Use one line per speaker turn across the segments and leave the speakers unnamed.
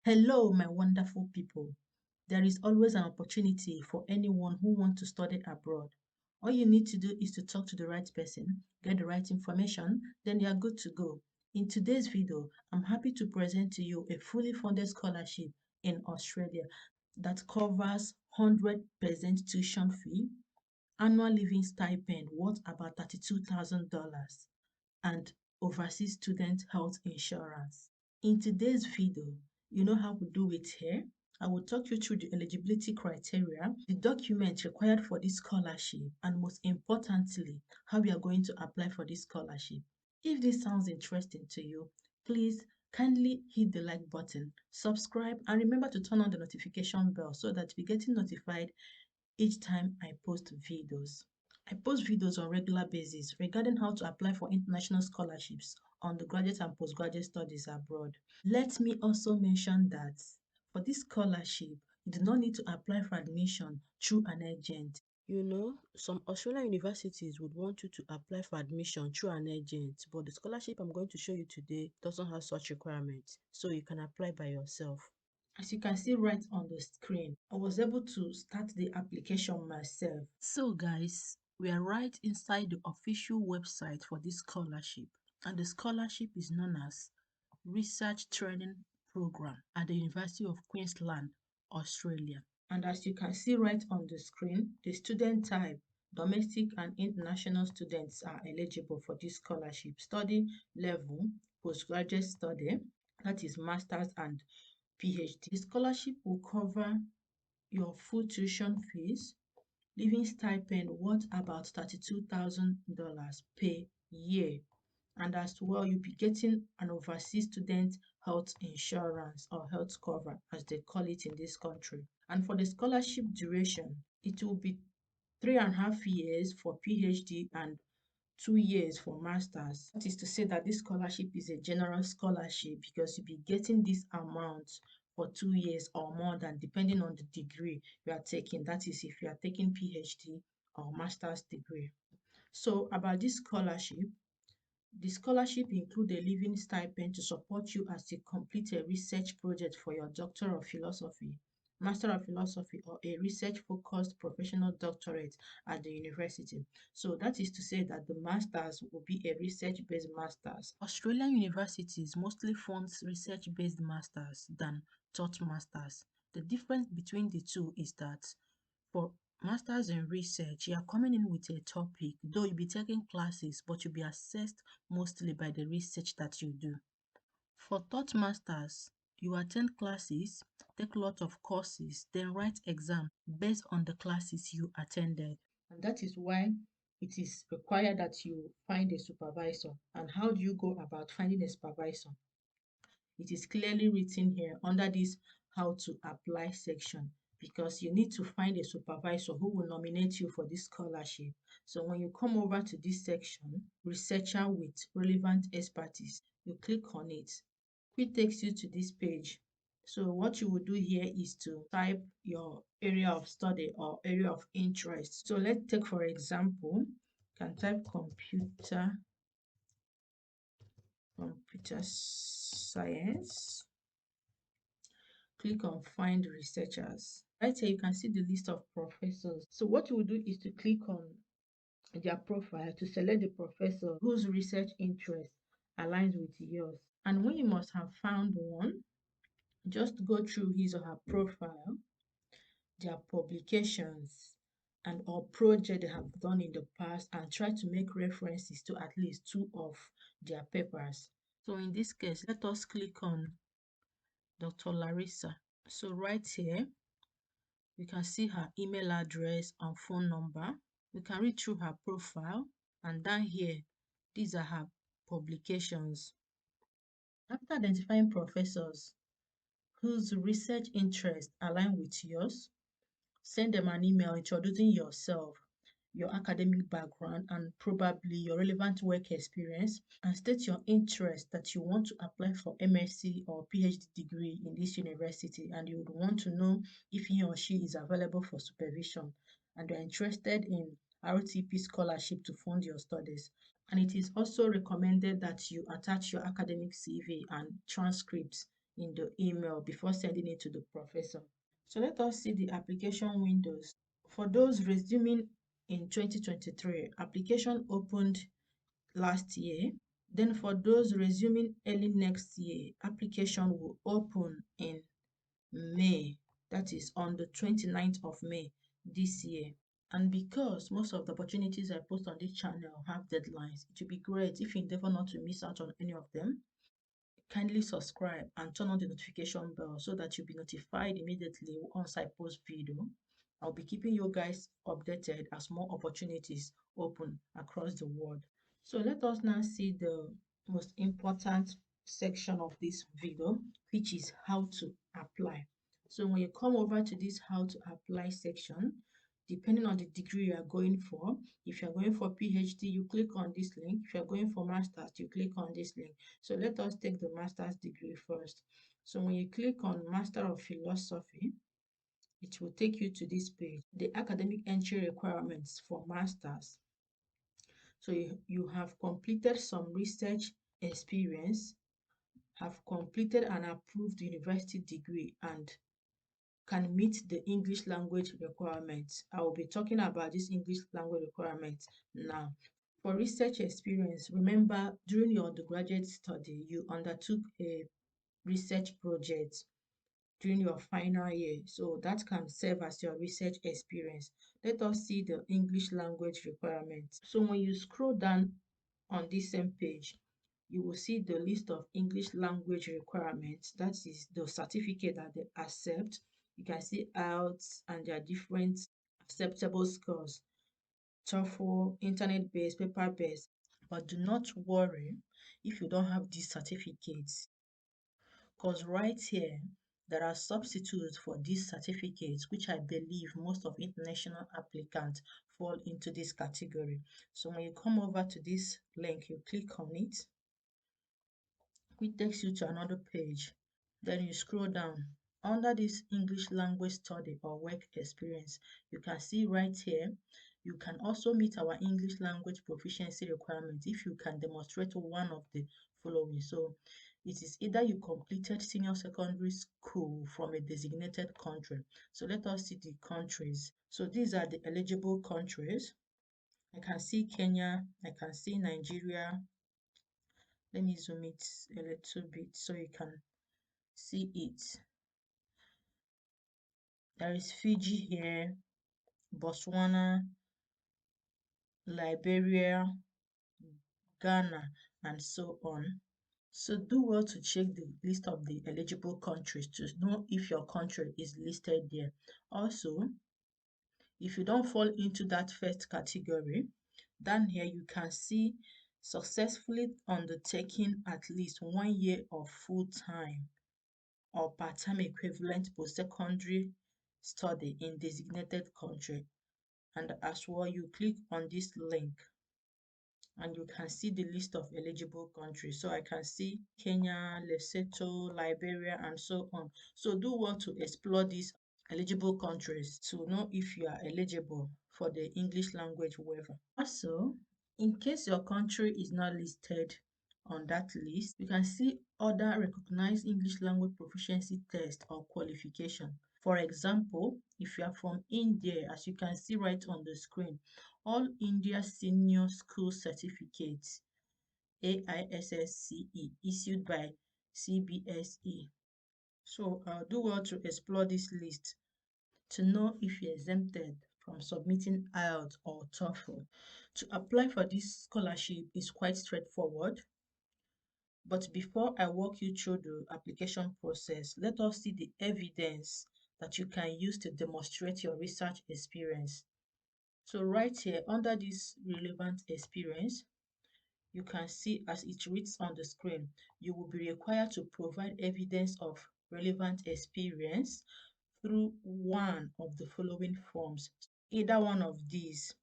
Hello, my wonderful people. There is always an opportunity for anyone who wants to study abroad. All you need to do is to talk to the right person, get the right information, then you are good to go. In today's video, I'm happy to present to you a fully funded scholarship in Australia that covers 100% tuition fee, annual living stipend worth about $32,000, and overseas student health insurance. In today's video, you know how we do it here. I will talk you through the eligibility criteria, the documents required for this scholarship, and most importantly, how we are going to apply for this scholarship. If this sounds interesting to you, please kindly hit the like button, subscribe, and remember to turn on the notification bell so that we get notified each time I post videos. I post videos on regular basis regarding how to apply for international scholarships, undergraduate and postgraduate studies abroad. Let me also mention that for this scholarship, you do not need to apply for admission through an agent. You know, some Australian universities would want you to apply for admission through an agent, but the scholarship I'm going to show you today doesn't have such requirements, so you can apply by yourself. As you can see right on the screen, I was able to start the application myself. So guys, we are right inside the official website for this scholarship, and the scholarship is known as Research Training Program at the University of Queensland, Australia. And as you can see right on the screen, the student type, domestic and international students are eligible for this scholarship. Study level, postgraduate study, that is master's and PhD. The scholarship will cover your full tuition fees, living stipend worth about $32,000 per year. And as well, you'll be getting an overseas student health insurance or health cover, as they call it in this country. And for the scholarship duration, it will be 3.5 years for PhD and 2 years for masters. That is to say that this scholarship is a general scholarship because you'll be getting this amount for 2 years or more than, depending on the degree you are taking. That is if you are taking PhD or master's degree. So about this scholarship, the scholarship includes a living stipend to support you as you complete a research project for your Doctor of Philosophy, Master of Philosophy, or a research-focused professional doctorate at the university. So that is to say that the master's will be a research-based master's. Australian universities mostly fund research-based masters than taught masters. The difference between the two is that for masters in research, you are coming in with a topic, though you'll be taking classes, but you'll be assessed mostly by the research that you do. For thought masters, you attend classes, take a lot of courses, then write exam based on the classes you attended. And that is why it is required that you find a supervisor. And how do you go about finding a supervisor? It is clearly written here under this how to apply section, because you need to find a supervisor who will nominate you for this scholarship. So when you come over to this section, researcher with relevant expertise, you click on it. It takes you to this page. So what you will do here is to type your area of study or area of interest. So let's take for example, you can type computer science. Click on find researchers. Right here you can see the list of professors. So what you will do is to click on their profile to select the professor whose research interest aligns with yours. And when you must have found one, just go through his or her profile, their publications, and or project they have done in the past, and try to make references to at least 2 of their papers. So in this case, let us click on Dr. Larissa. So right here, you can see her email address and phone number. You can read through her profile, and down here, these are her publications. After identifying professors whose research interests align with yours, send them an email introducing yourself, your academic background, and probably your relevant work experience, and state your interest that you want to apply for MSc or PhD degree in this university, and you would want to know if he or she is available for supervision, and you're interested in RTP scholarship to fund your studies. And it is also recommended that you attach your academic CV and transcripts in the email before sending it to the professor. So let us see the application windows. For those resuming in 2023, application opened last year. Then for those resuming early next year, application will open in May. That is on the 29th of May this year. And because most of the opportunities I post on this channel have deadlines, it would be great if you endeavor not to miss out on any of them. Kindly subscribe and turn on the notification bell so that you'll be notified immediately once I post video. I'll be keeping you guys updated as more opportunities open across the world. So let us now see the most important section of this video, which is how to apply. So when you come over to this how to apply section, depending on the degree you are going for, if you're going for PhD, you click on this link. If you're going for Masters, you click on this link. So let us take the Master's degree first. So when you click on Master of Philosophy, it will take you to this page, the academic entry requirements for Masters. So you have completed some research experience, have completed an approved university degree, and can meet the English language requirements. I will be talking about this English language requirements now. For research experience, remember during your undergraduate study, you undertook a research project during your final year. So that can serve as your research experience. Let us see the English language requirements. So when you scroll down on this same page, you will see the list of English language requirements. That is the certificate that they accept. You can see IELTS and their different acceptable scores. TOEFL, internet-based, paper-based. But do not worry if you don't have these certificates, because right here, there are substitutes for these certificates, which I believe most of international applicants fall into this category. So when you come over to this link, you click on it, which takes you to another page. Then you scroll down. Under this English language study or work experience, you can see right here, you can also meet our English language proficiency requirements if you can demonstrate one of the following. So it is either you completed senior secondary school from a designated country. So let us see the countries. So these are the eligible countries. I can see Kenya, I can see Nigeria. Let me zoom it a little bit so you can see it. There is Fiji here, Botswana, Liberia, Ghana, and so on. So do well to check the list of the eligible countries to know if your country is listed there. Also, if you don't fall into that first category, down here you can see successfully undertaking at least 1 year of full-time or part-time equivalent post-secondary study in designated country. And as well, you click on this link and you can see the list of eligible countries. So I can see Kenya, Lesotho, Liberia, and so on. So do well to explore these eligible countries to know if you are eligible for the English language waiver. Also, in case your country is not listed on that list, you can see other recognized English language proficiency test or qualification. For example, if you are from India, as you can see right on the screen, All India Senior School Certificates, AISSCE, issued by CBSE. So do well to explore this list to know if you're exempted from submitting IELTS or TOEFL. To apply for this scholarship is quite straightforward. But before I walk you through the application process, let us see the evidence that you can use to demonstrate your research experience. So right here, under this relevant experience, you can see as it reads on the screen, you will be required to provide evidence of relevant experience through one of the following forms, either one of these.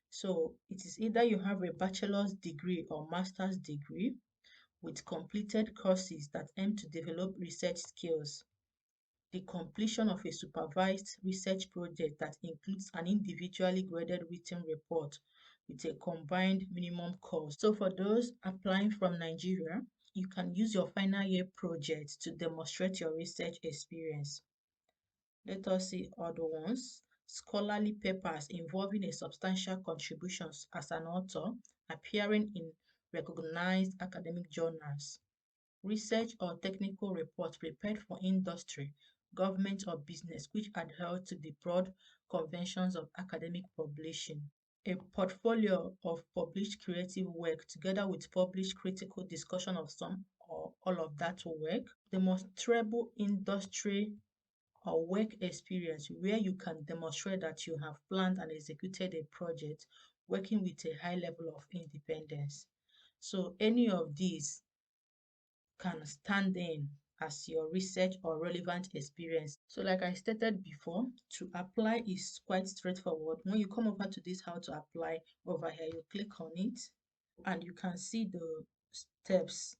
So it is either you have a bachelor's degree or master's degree with completed courses that aim to develop research skills, the completion of a supervised research project that includes an individually graded written report with a combined minimum cost. So for those applying from Nigeria, You can use your final year project to demonstrate your research experience. Let us see other ones. Scholarly papers involving a substantial contributions as an author appearing in recognized academic journals. Research or technical reports prepared for industry, government or business which adhere to the broad conventions of academic publishing. A portfolio of published creative work together with published critical discussion of some or all of that work. Demonstrable industry or work experience where you can demonstrate that you have planned and executed a project working with a high level of independence. So any of these can stand in as your research or relevant experience. So like I stated before, to apply is quite straightforward. When you come over to this how to apply over here, you click on it and you can see the steps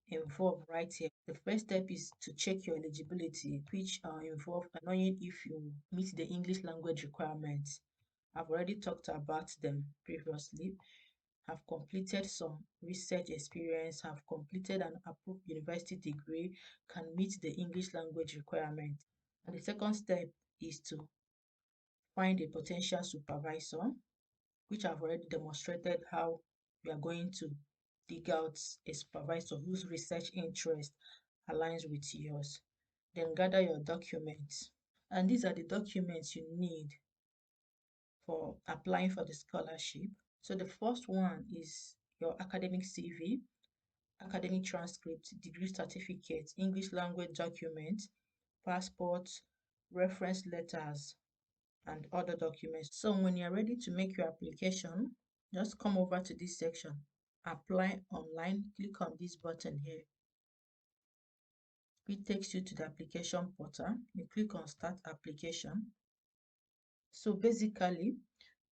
involved right here. The first step is to check your eligibility, which involve knowing if you meet the English language requirements. I've already talked about them previously. Have completed some research experience, have completed an approved university degree, can meet the English language requirement. And the second step is to find a potential supervisor, which I've already demonstrated how we are going to dig out a supervisor whose research interest aligns with yours. Then gather your documents. And these are the documents you need for applying for the scholarship. So the first one is your academic CV, academic transcript, degree certificate, English language document, passport, reference letters, and other documents. So when you're ready to make your application, just come over to this section, apply online, click on this button here. It takes you to the application portal. You click on start application. So basically,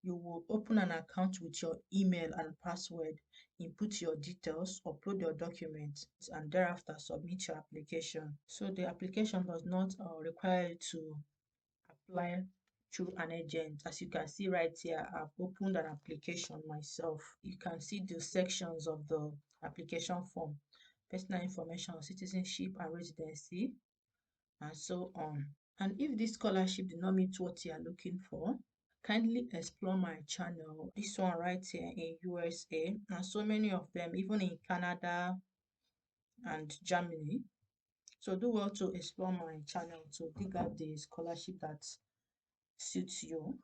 you will open an account with your email and password, input your details, upload your documents, and thereafter submit your application. So the application does not require you to apply through an agent. As you can see right here, I've opened an application myself. You can see the sections of the application form: personal information, citizenship and residency, and so on. And if this scholarship did not meet what you are looking for, kindly explore my channel. This one right here in USA, and so many of them even in Canada and Germany. So do well to explore my channel to dig out the scholarship that suits you.